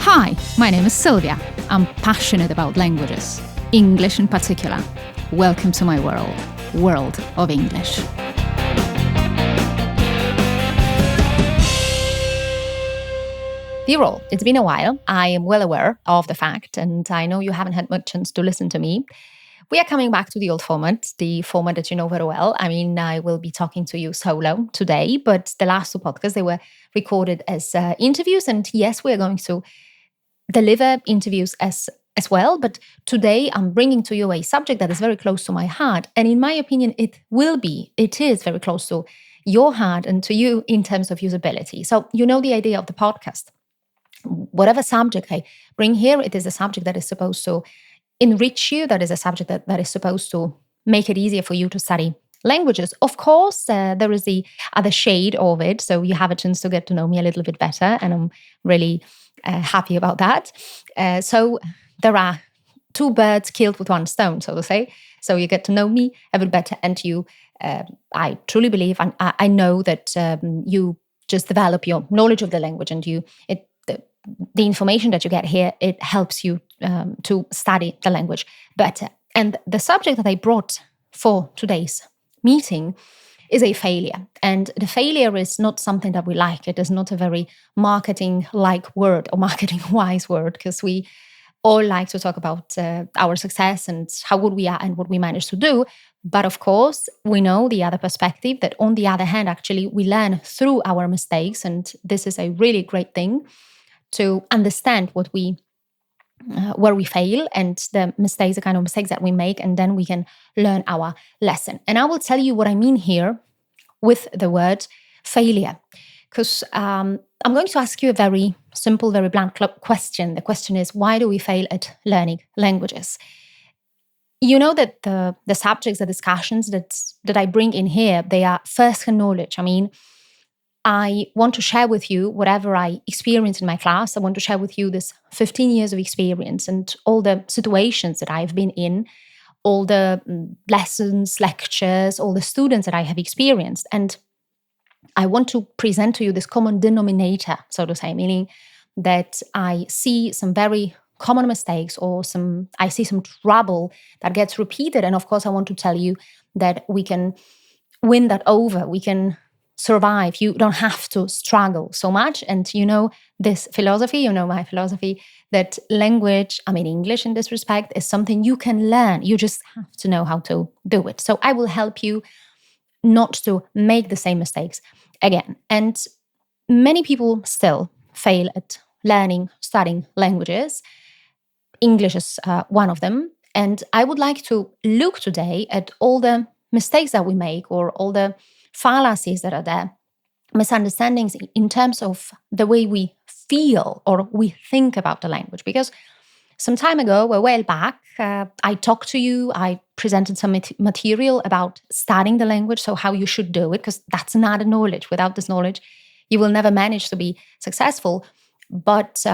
Hi, my name is Sylvia. I'm passionate about languages, English in particular. Welcome to my world of English. Dear all, it's been a while. I am well aware of the fact, and I know you haven't had much chance to listen to me. We are coming back to the old format, the format that you know very well. I mean, I will be talking to you solo today, but the last two podcasts, they were recorded as interviews. And yes, we're going to deliver interviews as well. But today I'm bringing to you a subject that is very close to my heart. And in my opinion, it is very close to your heart and to you in terms of usability. So you know the idea of the podcast. Whatever subject I bring here, it is a subject that is supposed to enrich you. That is a subject that is supposed to make it easier for you to study languages. Of course, there is the other shade of it. So you have a chance to get to know me a little bit better. And I'm really happy about that. So there are two birds killed with one stone, so to say. So you get to know me a bit better. And you, I truly believe, and I know that you just develop your knowledge of the language, and the information that you get here, it helps you to study the language better. And the subject that I brought for today's meeting is a failure. And the failure is not something that we like. It is not a very marketing-like word or marketing-wise word, because we all like to talk about our success and how good we are and what we manage to do. But of course, we know the other perspective, that on the other hand, actually, we learn through our mistakes. And this is a really great thing, to understand where we fail and the mistakes, the kind of mistakes that we make, and then we can learn our lesson. And I will tell you what I mean here with the word failure, because I'm going to ask you a very simple, very blunt question. The question is, why do we fail at learning languages? You know that the subjects, the discussions that I bring in here, they are first-hand knowledge. I mean, I want to share with you whatever I experienced in my class. I want to share with you this 15 years of experience and all the situations that I've been in, all the lessons, lectures, all the students that I have experienced. And I want to present to you this common denominator, so to say, meaning that I see some very common mistakes or I see some trouble that gets repeated. And of course, I want to tell you that we can win that over. We can survive. You don't have to struggle so much. And you know this philosophy, you know my philosophy, that language, I mean English in this respect, is something you can learn. You just have to know how to do it. So I will help you not to make the same mistakes again. And many people still fail at studying languages. English is one of them. And I would like to look today at all the mistakes that we make, or all the fallacies that are there, misunderstandings in terms of the way we feel or we think about the language. Because some time ago, a while back, I talked to you, I presented some material about studying the language, so how you should do it, because that's not a knowledge. Without this knowledge, you will never manage to be successful. But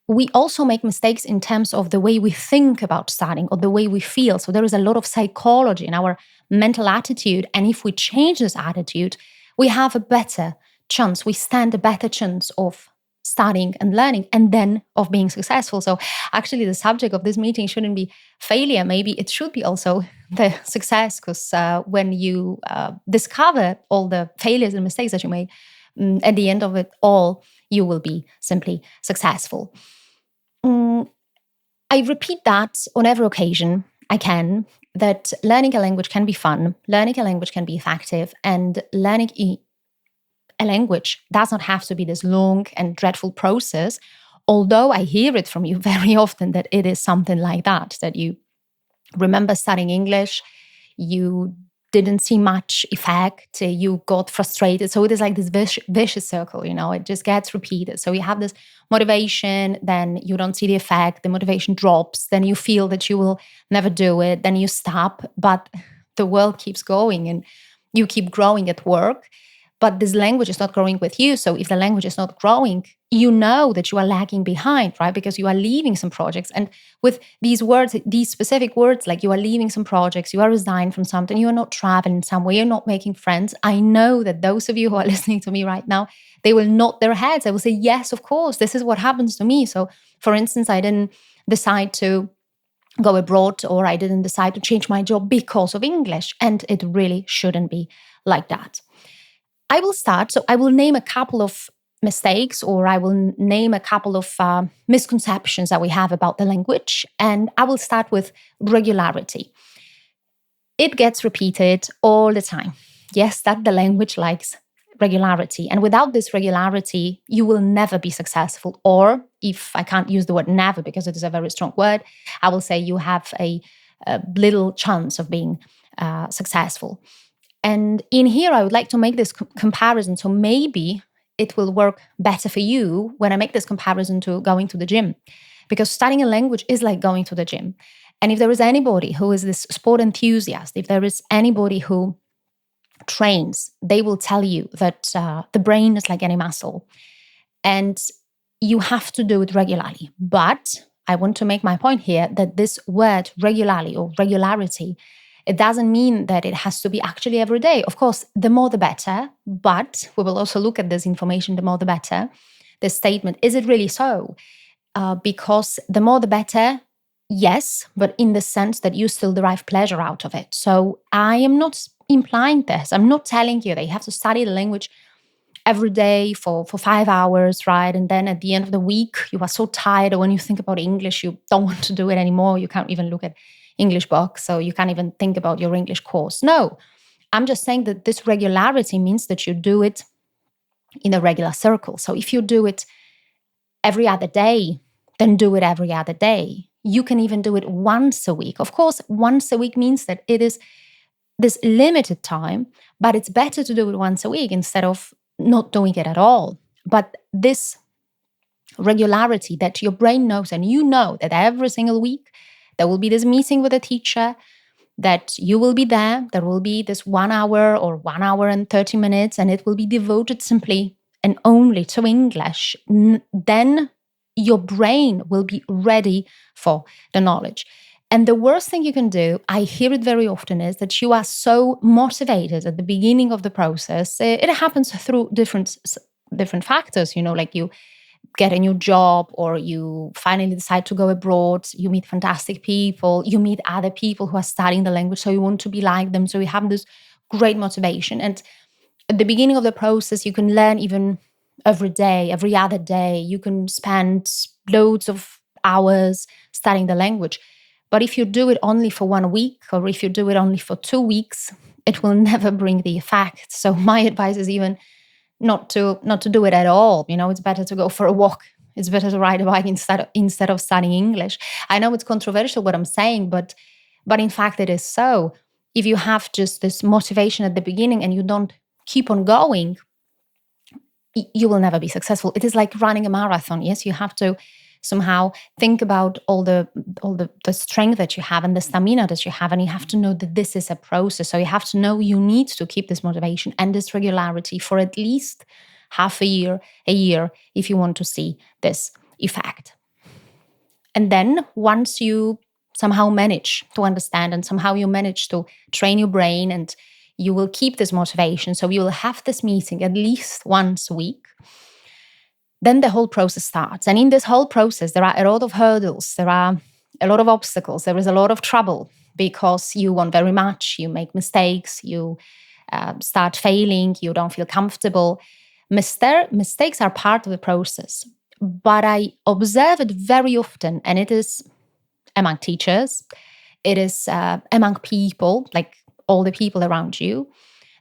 we also make mistakes in terms of the way we think about studying or the way we feel. So there is a lot of psychology in our mental attitude. And if we change this attitude, we have a better chance. We stand a better chance of studying and learning, and then of being successful. So actually, the subject of this meeting shouldn't be failure. Maybe it should be also the success, because when you discover all the failures and mistakes that you made, at the end of it all, you will be simply successful. I repeat that on every occasion I can, that learning a language can be fun, learning a language can be effective, and learning a language does not have to be this long and dreadful process, although I hear it from you very often that it is something like that you remember studying English, you didn't see much effect, you got frustrated. So it is like this vicious circle, it just gets repeated. So you have this motivation, then you don't see the effect, the motivation drops, then you feel that you will never do it, then you stop, but the world keeps going and you keep growing at work. but this language is not growing with you. So if the language is not growing, you know that you are lagging behind, right? Because you are leaving some projects. And with these words, these specific words, like you are leaving some projects, you are resigned from something, you are not traveling somewhere, you're not making friends. I know that those of you who are listening to me right now, they will nod their heads. They will say, yes, of course, this is what happens to me. So for instance, I didn't decide to go abroad, or I didn't decide to change my job because of English. And it really shouldn't be like that. I will start. So I will name a couple of mistakes, or I will name a couple of misconceptions that we have about the language. And I will start with regularity. It gets repeated all the time. Yes, that the language likes regularity. And without this regularity, you will never be successful. Or if I can't use the word never because it is a very strong word, I will say you have a little chance of being successful. And in here, I would like to make this comparison. So maybe it will work better for you when I make this comparison to going to the gym. Because studying a language is like going to the gym. And if there is anybody who is this sport enthusiast, if there is anybody who trains, they will tell you that the brain is like any muscle and you have to do it regularly. But I want to make my point here that this word regularly or regularity, it doesn't mean that it has to be actually every day. Of course, the more the better, but we will also look at this information, the more the better. The statement, is it really so? Because the more the better, yes, but in the sense that you still derive pleasure out of it. So I am not implying this. I'm not telling you that you have to study the language every day for 5 hours, right? And then at the end of the week, you are so tired. Or when you think about English, you don't want to do it anymore. You can't even look at English books. So you can't even think about your English course. No, I'm just saying that this regularity means that you do it in a regular circle. So if you do it every other day, then do it every other day. You can even do it once a week. Of course, once a week means that it is this limited time, but it's better to do it once a week instead of not doing it at all. But this regularity that your brain knows, and you know that every single week there will be this meeting with a teacher, that you will be there will be this 1 hour or 1 hour and 30 minutes, and it will be devoted simply and only to English, then your brain will be ready for the knowledge. And the worst thing you can do, I hear it very often, is that you are so motivated at the beginning of the process. It happens through different factors, like you get a new job, or you finally decide to go abroad, you meet fantastic people, you meet other people who are studying the language, so you want to be like them, so you have this great motivation. And at the beginning of the process, you can learn even every day, every other day, you can spend loads of hours studying the language. But if you do it only for 1 week, or if you do it only for 2 weeks, it will never bring the effect. So my advice is even not to do it at all. It's better to go for a walk. It's better to ride a bike instead of studying English. I know it's controversial what I'm saying, but in fact it is so. If you have just this motivation at the beginning and you don't keep on going, you will never be successful. It is like running a marathon. Yes, you have to somehow think about all the strength that you have and the stamina that you have, and you have to know that this is a process. So you have to know you need to keep this motivation and this regularity for at least half a year, if you want to see this effect. And then once you somehow manage to understand and somehow you manage to train your brain, and you will keep this motivation, so you will have this meeting at least once a week, then the whole process starts. And in this whole process, there are a lot of hurdles, there are a lot of obstacles, there is a lot of trouble, because you want very much, you make mistakes, you start failing, you don't feel comfortable. Mistakes are part of the process. But I observe it very often, and it is among teachers, it is among people, like all the people around you,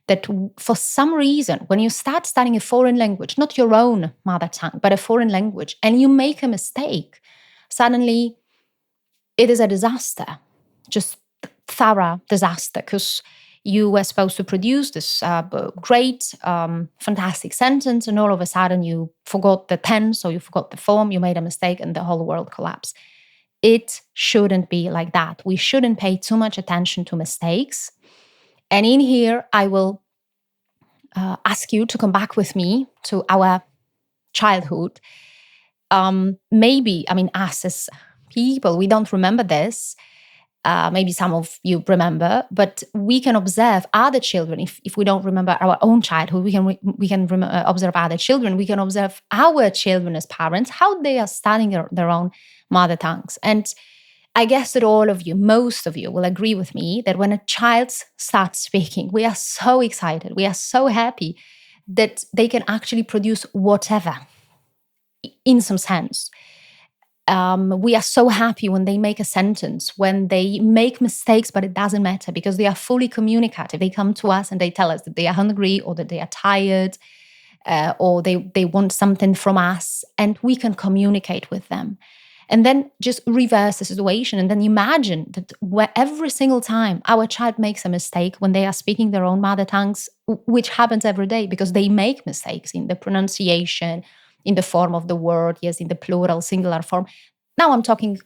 that for some reason, when you start studying a foreign language, not your own mother tongue, but a foreign language, and you make a mistake, suddenly it is a disaster, just thorough disaster, because you were supposed to produce this great, fantastic sentence, and all of a sudden you forgot the tense, or you forgot the form, you made a mistake, and the whole world collapsed. It shouldn't be like that. We shouldn't pay too much attention to mistakes. And in here, I will ask you to come back with me to our childhood. Maybe, us as people, we don't remember this. Maybe some of you remember, but we can observe other children. If we don't remember our own childhood, we can observe other children. We can observe our children as parents, how they are studying their own mother tongues. And I guess that all of you, most of you, will agree with me that when a child starts speaking, we are so excited, we are so happy that they can actually produce whatever, in some sense. We are so happy when they make a sentence, when they make mistakes, but it doesn't matter because they are fully communicative. They come to us and they tell us that they are hungry or that they are tired or they want something from us, and we can communicate with them. And then just reverse the situation and then imagine that every single time our child makes a mistake when they are speaking their own mother tongues, which happens every day because they make mistakes in the pronunciation, in the form of the word, yes, in the plural, singular form. Now I'm talking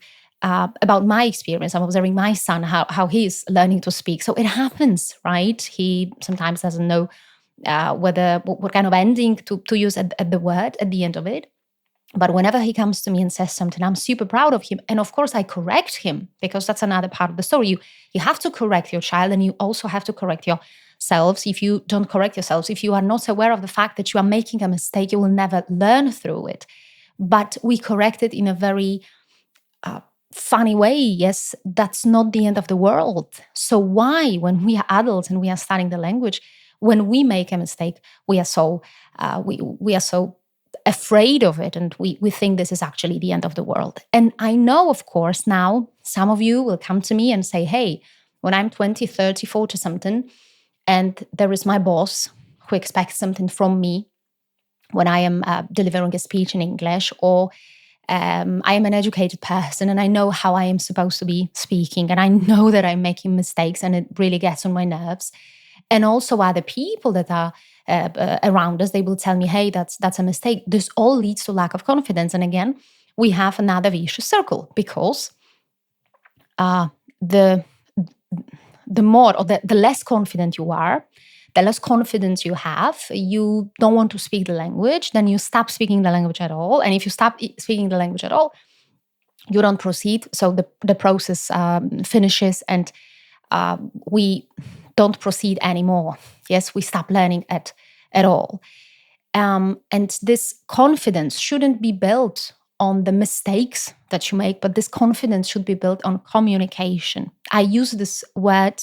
about my experience. I'm observing my son, how he's learning to speak. So it happens, right? He sometimes doesn't know what kind of ending to use at the word at the end of it. But whenever he comes to me and says something, I'm super proud of him. And of course, I correct him because that's another part of the story. You have to correct your child, and you also have to correct yourselves. If you don't correct yourselves, if you are not aware of the fact that you are making a mistake, you will never learn through it. But we correct it in a very funny way. Yes, that's not the end of the world. So why, when we are adults and we are studying the language, when we make a mistake, we are so afraid of it, and we think this is actually the end of the world. And I know, of course, now some of you will come to me and say, hey, when I'm 20, 30, 40 something, and there is my boss who expects something from me when I am delivering a speech in English, or I am an educated person and I know how I am supposed to be speaking, and I know that I'm making mistakes and it really gets on my nerves. And also other people that are around us, they will tell me, hey, that's a mistake. This all leads to lack of confidence. And again, we have another vicious circle because the more or the less confident you are, the less confidence you have, you don't want to speak the language, then you stop speaking the language at all. And if you stop speaking the language at all, you don't proceed. So the process finishes, and we don't proceed anymore. Yes, we stop learning at all. And this confidence shouldn't be built on the mistakes that you make, but this confidence should be built on communication. I use this word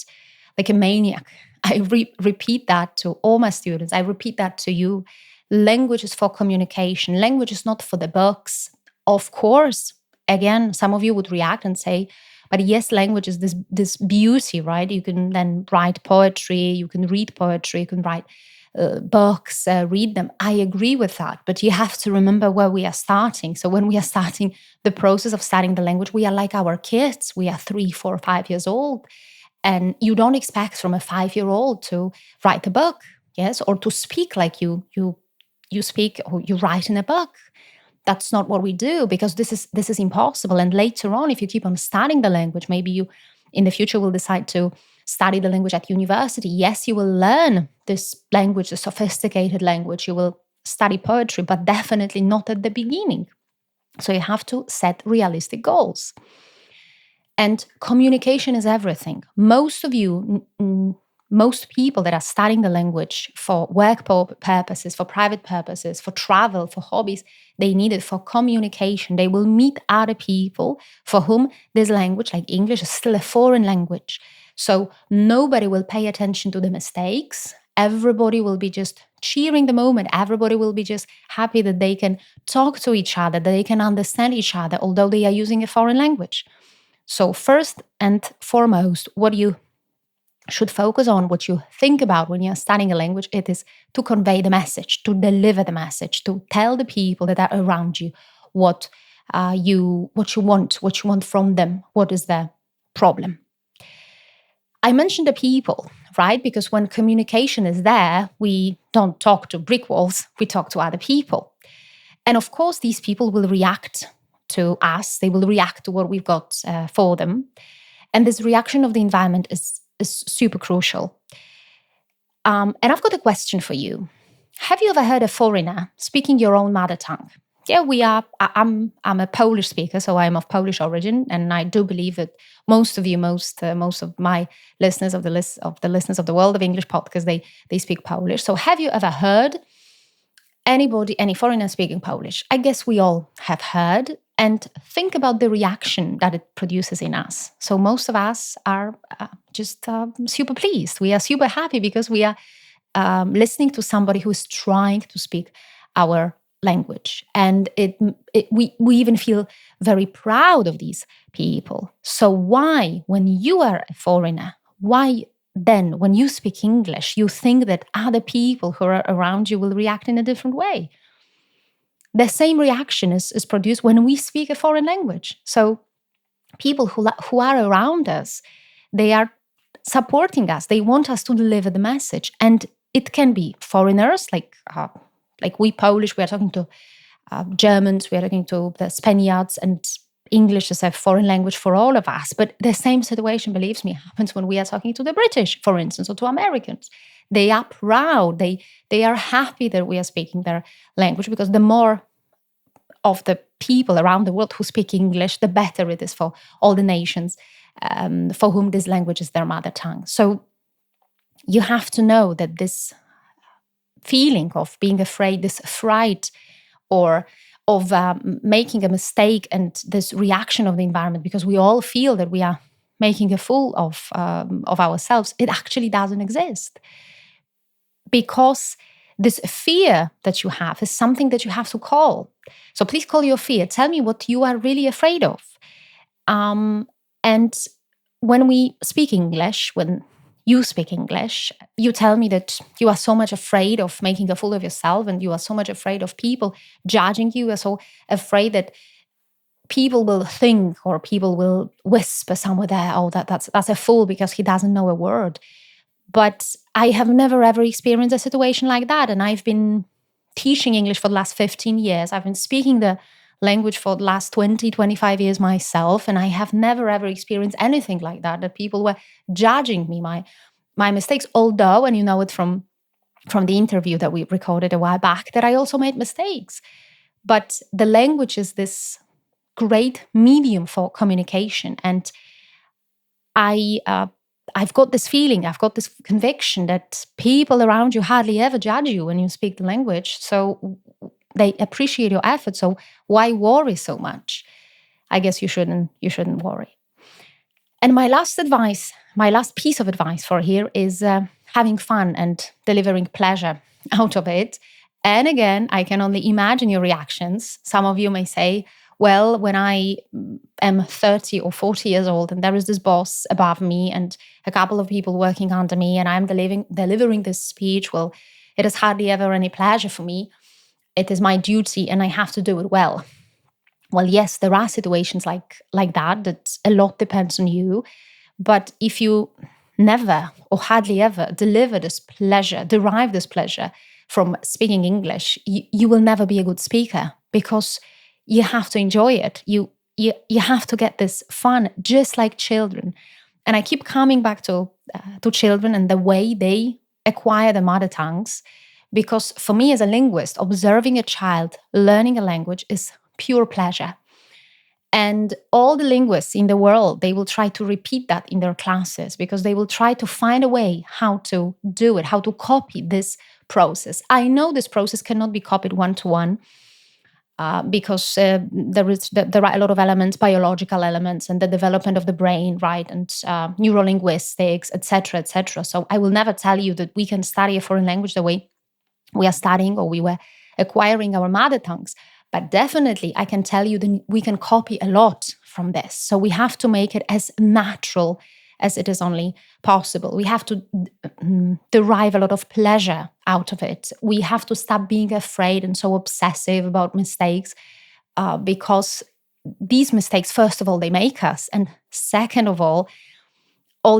like a maniac. I repeat that to all my students. I repeat that to you. Language is for communication. Language is not for the books. Of course, again, some of you would react and say, but yes, language is this beauty, right? You can then write poetry, you can read poetry, you can write books, read them. I agree with that, but you have to remember where we are starting. So when we are starting the process of studying the language, we are like our kids. We are 3, 4, 5 years old. And you don't expect from a 5-year-old to write a book, yes, or to speak like you speak or you write in a book. That's not what we do, because this is impossible. And later on, if you keep on studying the language, maybe you in the future will decide to study the language at university. Yes, you will learn this language, the sophisticated language. You will study poetry, but definitely not at the beginning. So you have to set realistic goals. And communication is everything. Most of you, most people that are studying the language for work purposes, for private purposes, for travel, for hobbies, they need it for communication. They will meet other people for whom this language, like English, is still a foreign language. So nobody will pay attention to the mistakes. Everybody will be just cheering the moment. Everybody will be just happy that they can talk to each other, that they can understand each other, although they are using a foreign language. So first and foremost, what you should focus on, what you think about when you're studying a language, it is to convey the message, to deliver the message, to tell the people that are around you what you want from them, what is the problem. I mentioned the people, right? Because when communication is there, we don't talk to brick walls, we talk to other people. And of course, these people will react to us, they will react to what we've got for them. And this reaction of the environment is super crucial. And I've got a question for you. Have you ever heard a foreigner speaking your own mother tongue? Yeah, I'm a Polish speaker, so I'm of Polish origin, and I do believe that most of my listeners of the listeners of the World of English podcast, they speak Polish. So have you ever heard any foreigner speaking Polish? I guess we all have heard, and think about the reaction that it produces in us. So most of us are just super pleased. We are super happy because we are listening to somebody who is trying to speak our language. And we even feel very proud of these people. So why, when you are a foreigner, why then when you speak English, you think that other people who are around you will react in a different way? The same reaction is produced when we speak a foreign language. So people who are around us, they are supporting us. They want us to deliver the message. And it can be foreigners, like we Polish, we are talking to Germans, we are talking to the Spaniards, and English is a foreign language for all of us. But the same situation, believes me, happens when we are talking to the British, for instance, or to Americans. They are proud. They are happy that we are speaking their language, because the more of the people around the world who speak English, the better it is for all the nations for whom this language is their mother tongue. So you have to know that this feeling of being afraid, this fright, or of making a mistake, and this reaction of the environment, because we all feel that we are making a fool of ourselves, it actually doesn't exist. Because this fear that you have is something that you have to call. So please call your fear. Tell me what you are really afraid of. And when we speak English, when you speak English, you tell me that you are so much afraid of making a fool of yourself, and you are so much afraid of people judging you. You are so afraid that people will think, or people will whisper somewhere there, oh, that's a fool because he doesn't know a word. But I have never ever experienced a situation like that. And I've been teaching English for the last 15 years. I've been speaking the language for the last 20, 25 years myself. And I have never ever experienced anything like that people were judging me, my mistakes. Although, and you know it from the interview that we recorded a while back, that I also made mistakes. But the language is this great medium for communication. And I've got this feeling, I've got this conviction that people around you hardly ever judge you when you speak the language. So they appreciate your effort. So why worry so much? I guess you shouldn't worry. And my last piece of advice for here is having fun and delivering pleasure out of it. And again, I can only imagine your reactions. Some of you may say, well, when I am 30 or 40 years old and there is this boss above me and a couple of people working under me and I'm delivering this speech, well, it is hardly ever any pleasure for me. It is my duty and I have to do it well. Well, yes, there are situations like that a lot depends on you. But if you never or hardly ever derive this pleasure from speaking English, you will never be a good speaker, because you have to enjoy it. You have to get this fun, just like children. And I keep coming back to children and the way they acquire their mother tongues, because for me as a linguist, observing a child learning a language is pure pleasure. And all the linguists in the world, they will try to repeat that in their classes, because they will try to find a way how to do it, how to copy this process. I know this process cannot be copied one-to-one, because there are a lot of elements, biological elements, and the development of the brain, right, and neurolinguistics, etc., etc. So I will never tell you that we can study a foreign language the way we are studying or we were acquiring our mother tongues. But definitely, I can tell you that we can copy a lot from this. So we have to make it as natural as it is only possible. We have to derive a lot of pleasure out of it. We have to stop being afraid and so obsessive about mistakes, because these mistakes, first of all, they make us. And second of all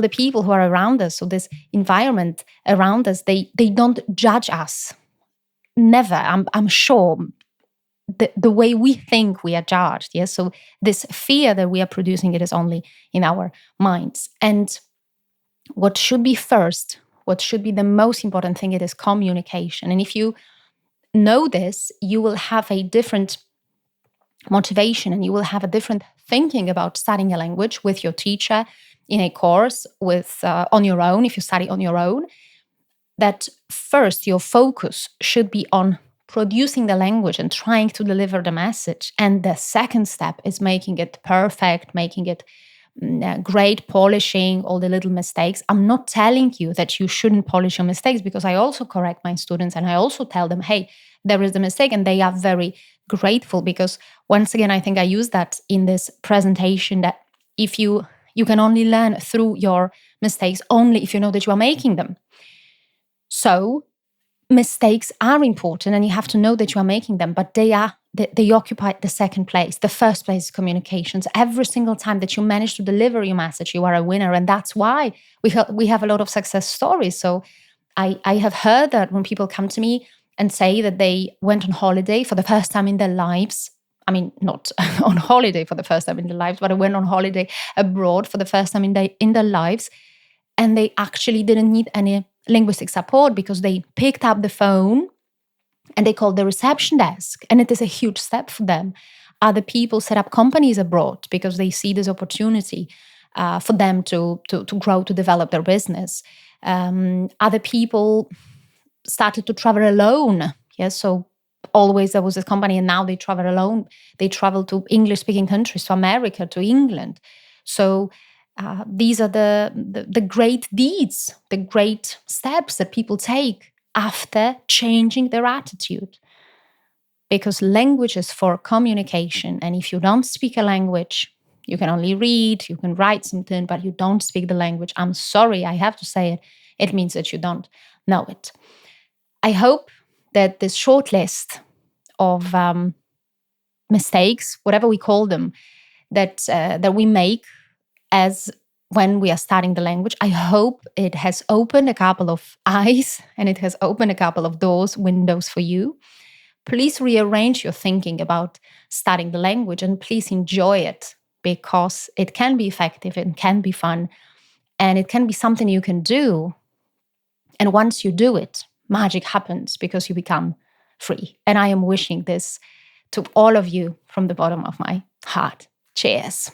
the people who are around us, so this environment around us, they don't judge us. Never, I'm sure. The way we think we are judged, yes. So this fear that we are producing, it is only in our minds. And what should be first what should be the most important thing, it is communication. And if you know this, you will have a different motivation and you will have a different thinking about studying a language with your teacher in a course, with on your own, if you study on your own. That first, your focus should be on producing the language and trying to deliver the message. And the second step is making it perfect, making it great, polishing all the little mistakes. I'm not telling you that you shouldn't polish your mistakes, because I also correct my students and I also tell them, hey, there is a mistake, and they are very grateful, because once again, I think I used that in this presentation, that if you can only learn through your mistakes only if you know that you are making them. So mistakes are important and you have to know that you are making them, but they occupy the second place. The first place is communications. Every single time that you manage to deliver your message, you are a winner. And that's why we have a lot of success stories. So I have heard that when people come to me and say that they went on holiday for the first time in their lives, I mean, not on holiday for the first time in their lives, but I went on holiday abroad for the first time in their lives, and they actually didn't need any linguistic support because they picked up the phone and they called the reception desk, and it is a huge step for them. Other people set up companies abroad because they see this opportunity for them to grow, to develop their business. Other people started to travel alone. Yes, so always there was this company, and now they travel alone. They travel to English-speaking countries, to America, to England. So these are the great deeds, the great steps that people take after changing their attitude. Because language is for communication. And if you don't speak a language, you can only read, you can write something, but you don't speak the language. I'm sorry, I have to say it. It means that you don't know it. I hope that this short list of mistakes, whatever we call them, that we make as when we are studying the language, I hope it has opened a couple of eyes and it has opened a couple of doors, windows for you. Please rearrange your thinking about studying the language, and please enjoy it, because it can be effective, it can be fun, and it can be something you can do. And once you do it, magic happens because you become free. And I am wishing this to all of you from the bottom of my heart. Cheers.